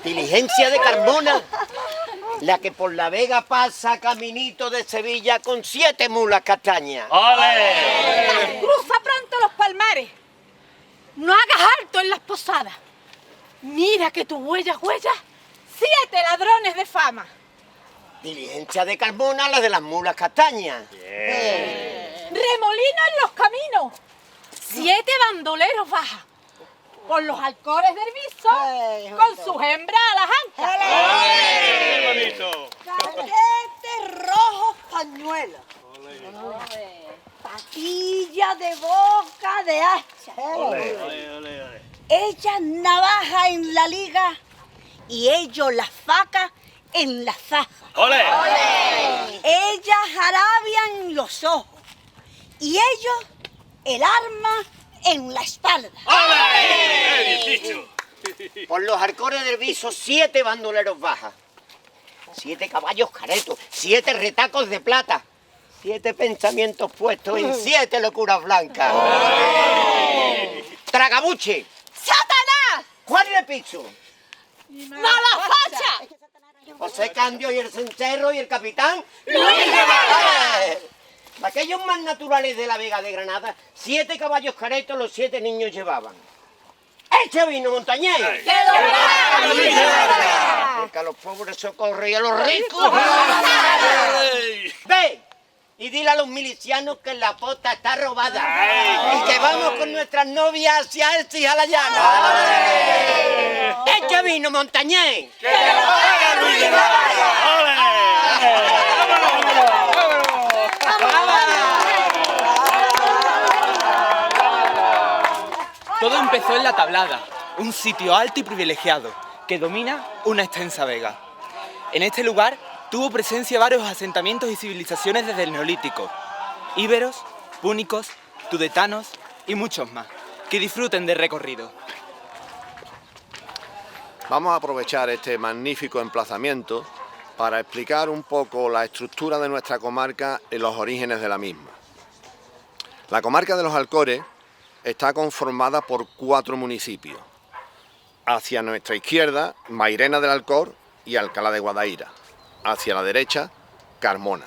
Diligencia de Carmona, la que por La Vega pasa caminito de Sevilla con 7 mulas castañas. ¡Ole! Cruza pronto los palmares. No hagas alto en las posadas. Mira que tu huella, 7 ladrones de fama. Diligencia de Carmona, la de las mulas castañas. Remolino en los caminos. 7 bandoleros baja. Por los alcores del viso, con sus hembras a las ancas. ¡Qué bonito! Cadetes rojos pañuelos. Patilla de boca de hacha. ¡Ole, ole, ole! Ellas navaja en la liga y ellos las facas en la faja. ¡Ole! Ellas jarabian los ojos y ellos el arma en la espalda. ¡Ole! ¡Bien dicho! Por los arcores del viso, 7 bandoleros bajas. 7 caballos caretos, 7 retacos de plata. 7 pensamientos puestos en 7 locuras blancas. Tragabuche. ¡Satanás! Juan Repicho. ¡Mala facha! José Candio y el cencerro y el capitán ¡Luis de Vega. De aquellos más naturales de la Vega de Granada, 7 caballos caretos los 7 niños llevaban. ¡Echa vino, montañés! ¡Que lo paga Luis de Vega! Porque a los pobres socorre y a los ricos. ¡Ve! Y dile a los milicianos que la pota está robada. Y que vamos con nuestras novias hacia Elche y a la llana. ¡Echa vino, montañés! ¡Que lo paga Luis de Vega! Todo empezó en La Tablada, un sitio alto y privilegiado que domina una extensa vega. En este lugar tuvo presencia varios asentamientos y civilizaciones desde el Neolítico: íberos, púnicos, tudetanos y muchos más. Que disfruten del recorrido. Vamos a aprovechar este magnífico emplazamiento para explicar un poco la estructura de nuestra comarca y los orígenes de la misma. La comarca de los Alcores está conformada por 4 municipios. Hacia nuestra izquierda, Mairena del Alcor y Alcalá de Guadaira. Hacia la derecha, Carmona.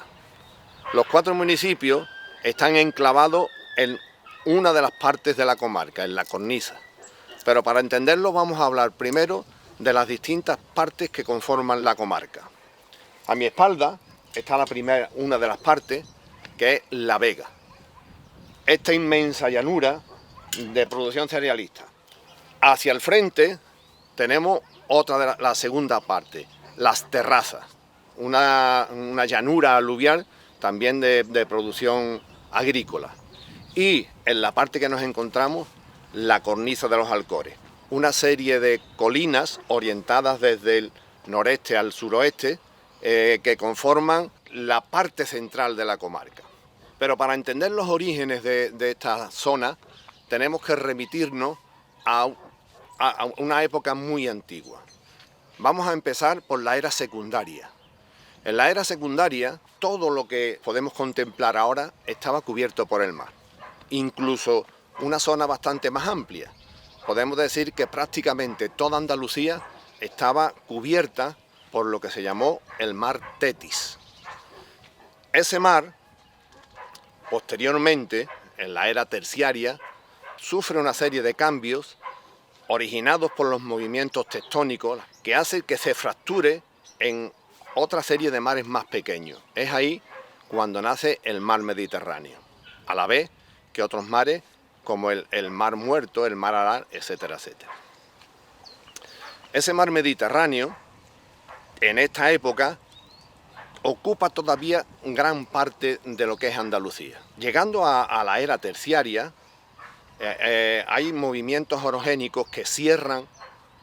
Los 4 municipios están enclavados en una de las partes de la comarca, en la cornisa. Pero para entenderlo vamos a hablar primero de las distintas partes que conforman la comarca. A mi espalda está una de las partes, que es La Vega. Esta inmensa llanura de producción cerealista. Hacia el frente tenemos la segunda parte, las terrazas, una llanura aluvial también de producción agrícola. Y en la parte que nos encontramos, la cornisa de los Alcores, una serie de colinas orientadas desde el noreste al suroeste que conforman la parte central de la comarca. Pero para entender los orígenes de esta zona tenemos que remitirnos a una época muy antigua. Vamos a empezar por la era secundaria. En la era secundaria, todo lo que podemos contemplar ahora estaba cubierto por el mar. Incluso una zona bastante más amplia. Podemos decir que prácticamente toda Andalucía estaba cubierta por lo que se llamó el mar Tetis. Ese mar, posteriormente, en la era terciaria, sufre una serie de cambios originados por los movimientos tectónicos que hacen que se fracture en otra serie de mares más pequeños. Es ahí cuando nace el mar Mediterráneo, a la vez que otros mares como el mar Muerto, el mar Aral, etcétera, etcétera. Ese mar Mediterráneo, en esta época, ocupa todavía gran parte de lo que es Andalucía. Llegando a la era terciaria, hay movimientos orogénicos que cierran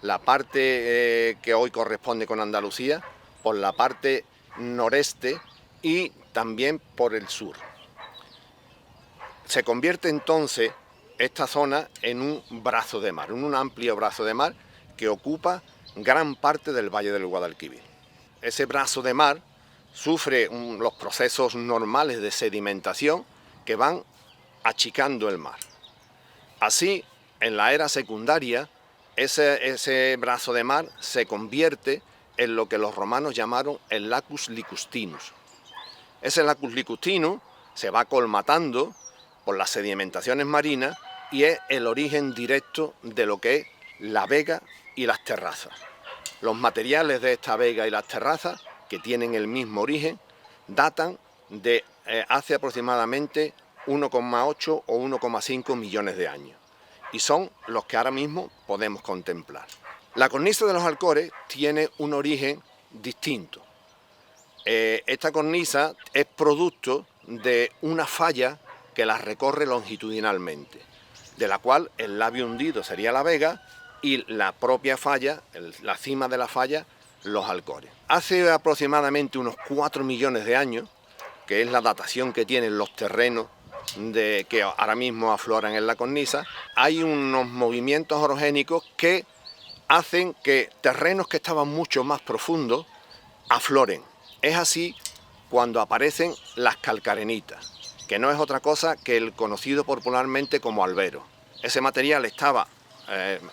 la parte que hoy corresponde con Andalucía por la parte noreste y también por el sur. Se convierte entonces esta zona en un brazo de mar, en un amplio brazo de mar que ocupa gran parte del Valle del Guadalquivir. Ese brazo de mar sufre los procesos normales de sedimentación que van achicando el mar. Así, en la era secundaria, ese brazo de mar se convierte en lo que los romanos llamaron el Lacus Licustinus. Ese Lacus Licustinus se va colmatando por las sedimentaciones marinas y es el origen directo de lo que es la vega y las terrazas. Los materiales de esta vega y las terrazas, que tienen el mismo origen, datan de hace aproximadamente 1,8 o 1,5 millones de años y son los que ahora mismo podemos contemplar. La cornisa de los Alcores tiene un origen distinto. Esta cornisa es producto de una falla que la recorre longitudinalmente, de la cual el labio hundido sería la vega y la propia falla, la cima de la falla, los Alcores. Hace aproximadamente unos 4 millones de años, que es la datación que tienen los terrenos que ahora mismo afloran en la cornisa, hay unos movimientos orogénicos que hacen que terrenos que estaban mucho más profundos afloren. Es así cuando aparecen las calcarenitas, que no es otra cosa que el conocido popularmente como albero. Ese material estaba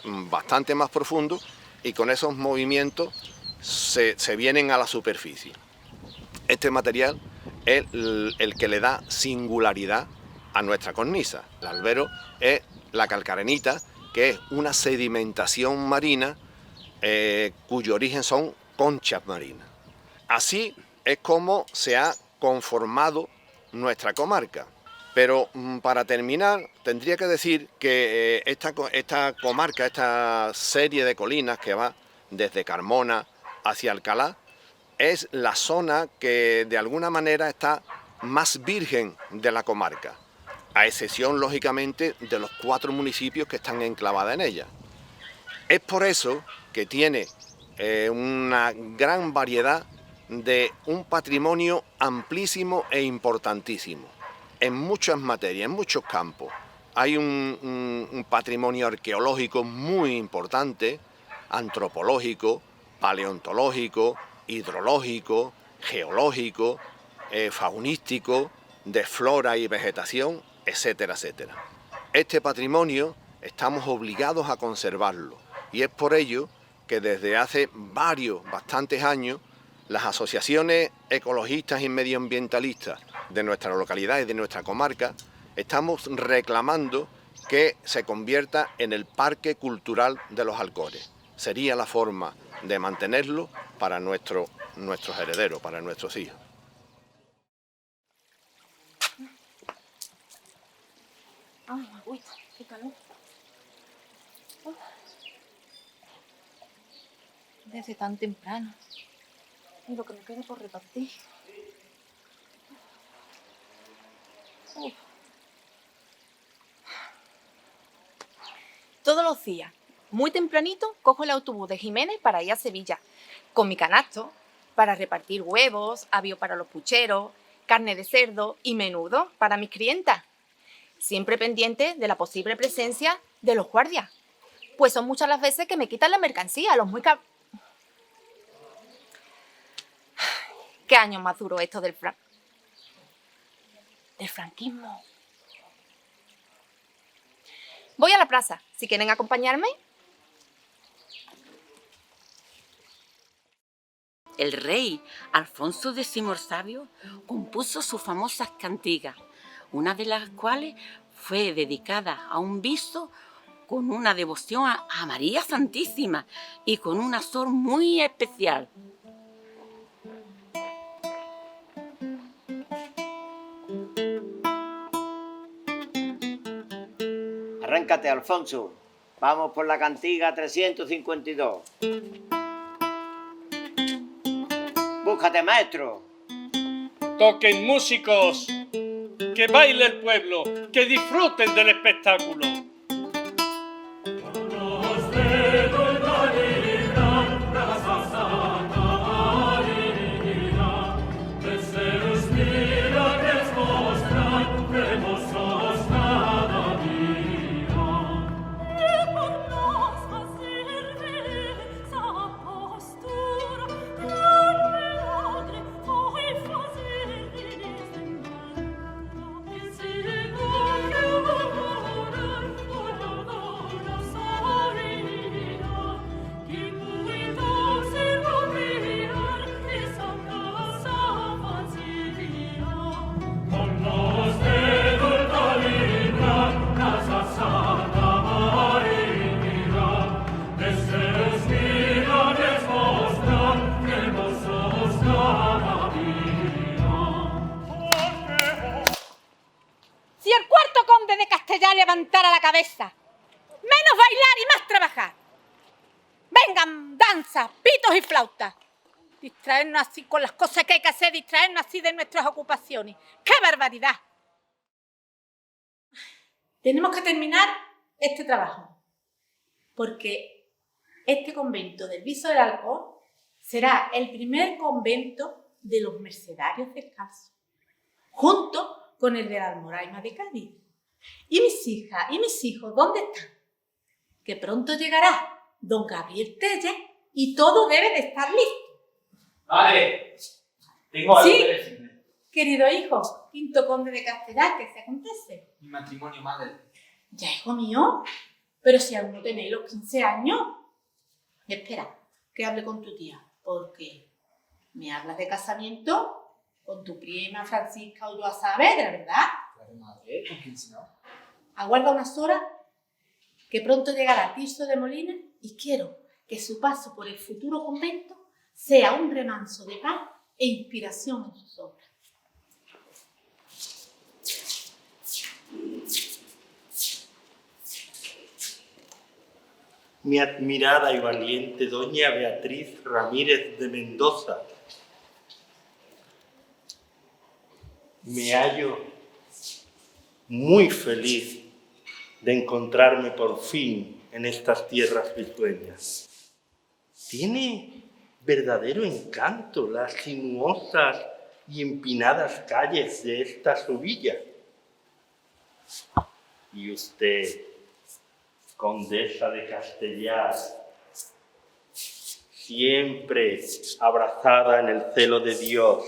bastante más profundo y con esos movimientos se vienen a la superficie. Este material es el que le da singularidad a nuestra cornisa. El albero es la calcarenita, que es una sedimentación marina cuyo origen son conchas marinas. Así es como se ha conformado nuestra comarca. Pero para terminar, tendría que decir que esta comarca, esta serie de colinas que va desde Carmona hacia Alcalá, es la zona que de alguna manera está más virgen de la comarca, a excepción, lógicamente, de los 4 municipios que están enclavados en ella. Es por eso que tiene una gran variedad de un patrimonio amplísimo e importantísimo, en muchas materias, en muchos campos. Hay un patrimonio arqueológico muy importante, antropológico, paleontológico, hidrológico, geológico, faunístico, de flora y vegetación, etcétera, etcétera. Este patrimonio estamos obligados a conservarlo y es por ello que desde hace bastantes años, las asociaciones ecologistas y medioambientalistas de nuestra localidad y de nuestra comarca estamos reclamando que se convierta en el Parque Cultural de los Alcores. Sería la forma de mantenerlo para nuestros herederos, para nuestros hijos. Ay, agüita, qué calor. Desde tan temprano. Y lo que me queda por repartir. Todos los días, muy tempranito, cojo el autobús de Jiménez para ir a Sevilla, con mi canasto, para repartir huevos, avío para los pucheros, carne de cerdo y menudo para mis clientas. Siempre pendiente de la posible presencia de los guardias, pues son muchas las veces que me quitan la mercancía, los muy ¿Qué años más duró esto del franquismo? Voy a la plaza, si quieren acompañarme. El rey Alfonso X el Sabio compuso sus famosas cantigas, una de las cuales fue dedicada a un viso con una devoción a María Santísima y con un azor muy especial. Arráncate, Alfonso. Vamos por la cantiga 352. Búscate, maestro. Toquen músicos, que baile el pueblo, que disfruten del espectáculo. para la cabeza. Menos bailar y más trabajar. Vengan, danza, pitos y flautas. Distraernos así con las cosas que hay que hacer, distraernos así de nuestras ocupaciones. ¡Qué barbaridad! Tenemos que terminar este trabajo, porque este convento del Viso del Alcor será el primer convento de los mercedarios descalzos, junto con el de la Almoraima de Cádiz. Y mis hijas y mis hijos, ¿dónde están? Que pronto llegará don Gabriel Telles y todo debe de estar listo. Madre, tengo algo ¿Sí? que decirle. Querido hijo, quinto conde de Castellar, ¿qué se acontece? Mi matrimonio, madre. Ya, hijo mío, pero si aún no tenéis los 15 años. Espera, que hable con tu tía, porque me hablas de casamiento con tu prima Francisca Ulloa Saavedra, ¿verdad? Claro, madre, ¿con quién si no? Aguarda unas horas, que pronto llegará Tirso de Molina y quiero que su paso por el futuro convento sea un remanso de paz e inspiración en sus obras. Mi admirada y valiente doña Beatriz Ramírez de Mendoza, me hallo muy feliz de encontrarme por fin en estas tierras risueñas. Tiene verdadero encanto las sinuosas y empinadas calles de esta Sevilla. Y usted, condesa de Castellar, siempre abrazada en el celo de Dios,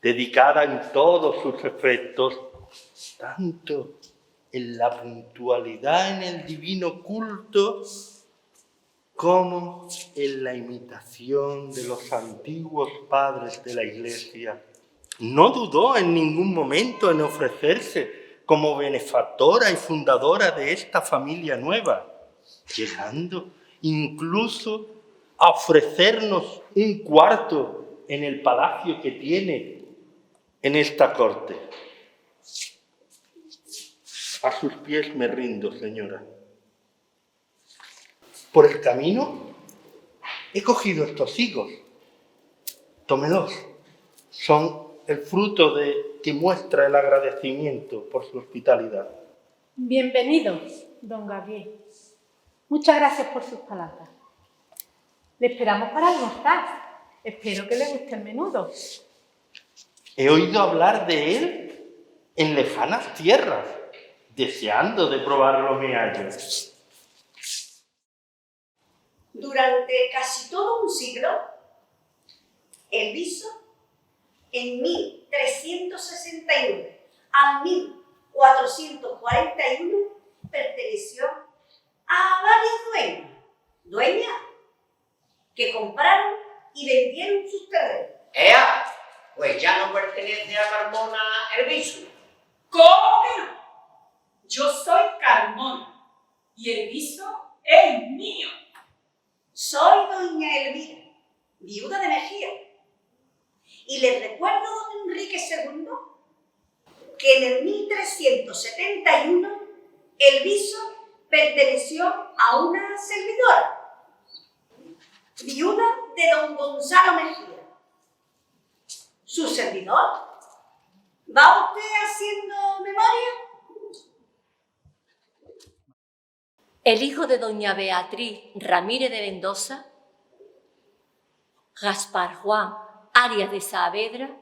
dedicada en todos sus efectos, tanto en la puntualidad en el divino culto, como en la imitación de los antiguos padres de la Iglesia. No dudó en ningún momento en ofrecerse como benefactora y fundadora de esta familia nueva, llegando incluso a ofrecernos un cuarto en el palacio que tiene en esta corte. A sus pies me rindo, señora. Por el camino he cogido estos higos. Tómelos. Son el fruto que muestra el agradecimiento por su hospitalidad. Bienvenido, don Gabriel. Muchas gracias por sus palabras. Le esperamos para almorzar. Espero que le guste el menudo. He oído hablar de él en lejanas tierras, deseando de probar los meallos. Durante casi todo un siglo, el Viso, en 1361 a 1441, perteneció a varias dueñas que compraron y vendieron sus terrenos. ¡Ea! Pues ya no pertenece a Carmona el Viso. ¿Cómo que no? Yo soy Carmona y el Viso es mío. Soy doña Elvira, viuda de Mejía, y les recuerdo, don Enrique II, que en el 1371 el Viso perteneció a una servidora, viuda de don Gonzalo Mejía. ¿Su servidor? ¿Va usted haciendo memoria? El hijo de doña Beatriz Ramírez de Mendoza, Gaspar Juan Arias de Saavedra,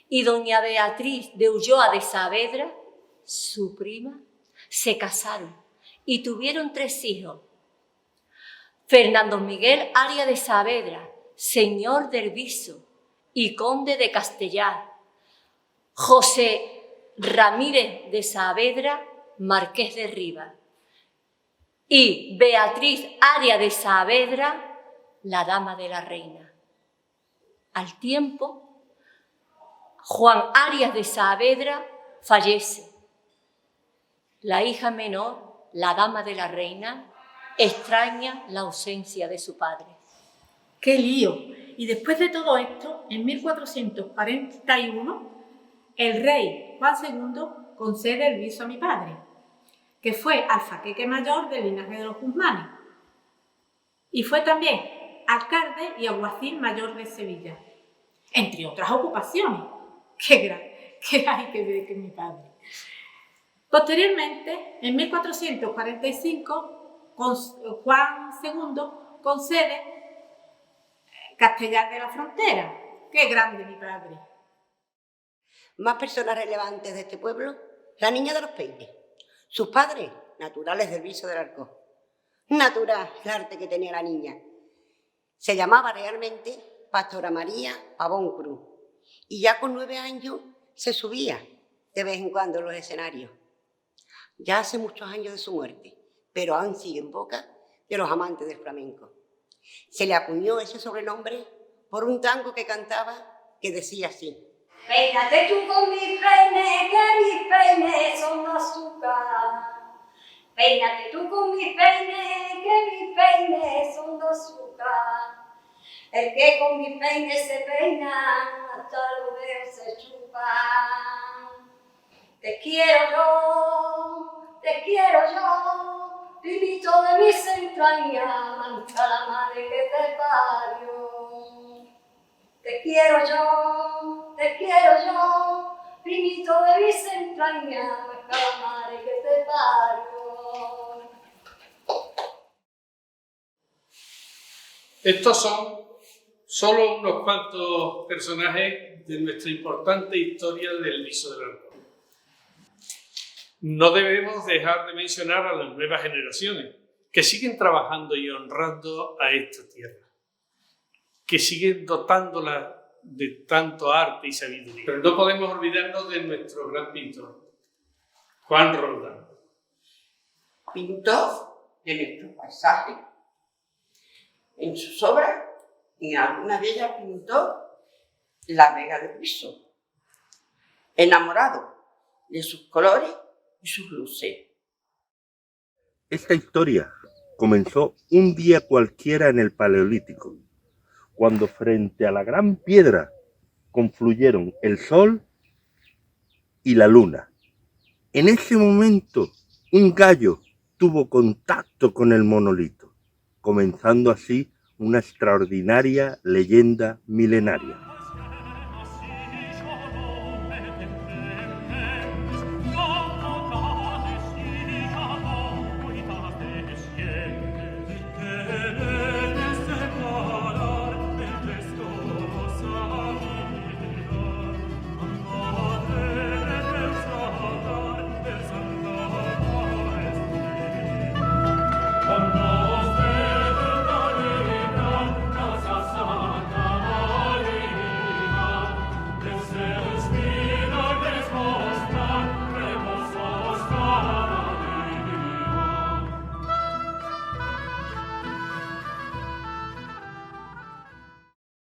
y doña Beatriz de Ulloa de Saavedra, su prima, se casaron y tuvieron 3 hijos. Fernando Miguel Arias de Saavedra, señor del Viso y conde de Castellar. José Ramírez de Saavedra, marqués de Rivas. Y Beatriz Arias de Saavedra, la dama de la reina. Al tiempo, Juan Arias de Saavedra fallece. La hija menor, la dama de la reina, extraña la ausencia de su padre. ¡Qué lío! Y después de todo esto, en 1441, el rey Juan II concede el viso a mi padre. que fue alfaqueque mayor del linaje de los Guzmanes. Y fue también alcalde y alguacil mayor de Sevilla, entre otras ocupaciones. ¡Qué hay que ver que mi padre! Posteriormente, en 1445, Juan II concede Castellar de la Frontera. ¡Qué grande mi padre! Más personas relevantes de este pueblo, la niña de los peines. Sus padres, naturales del Viso del Alcor. Natural el arte que tenía la niña. Se llamaba realmente Pastora María Pavón Cruz. Y ya con 9 años se subía de vez en cuando en los escenarios. Ya hace muchos años de su muerte, pero aún sigue en boca de los amantes del flamenco. Se le acuñó ese sobrenombre por un tango que cantaba que decía así: Peínate tú con mis peines, que mis peines son azúcar. Peínate tú con mis peines, que mis peines son azúcar. El que con mis peines se peina, hasta los dedos se chupa. Te quiero yo, vivito de mis entrañas, mancha la madre que te parió. Te quiero yo, primito de mis entrañas, mancha la madre que te parió. Estos son solo unos cuantos personajes de nuestra importante historia del Viso del Alcor. No debemos dejar de mencionar a las nuevas generaciones que siguen trabajando y honrando a esta tierra, que siguen dotándola de tanto arte y sabiduría. Pero no podemos olvidarnos de nuestro gran pintor, Juan Roldán. Pintor de nuestros paisajes. En sus obras, en algunas de ellas pintó la Vega del Viso, enamorado de sus colores y sus luces. Esta historia comenzó un día cualquiera en el Paleolítico, cuando frente a la gran piedra confluyeron el sol y la luna. En ese momento, un gallo tuvo contacto con el monolito, comenzando así una extraordinaria leyenda milenaria.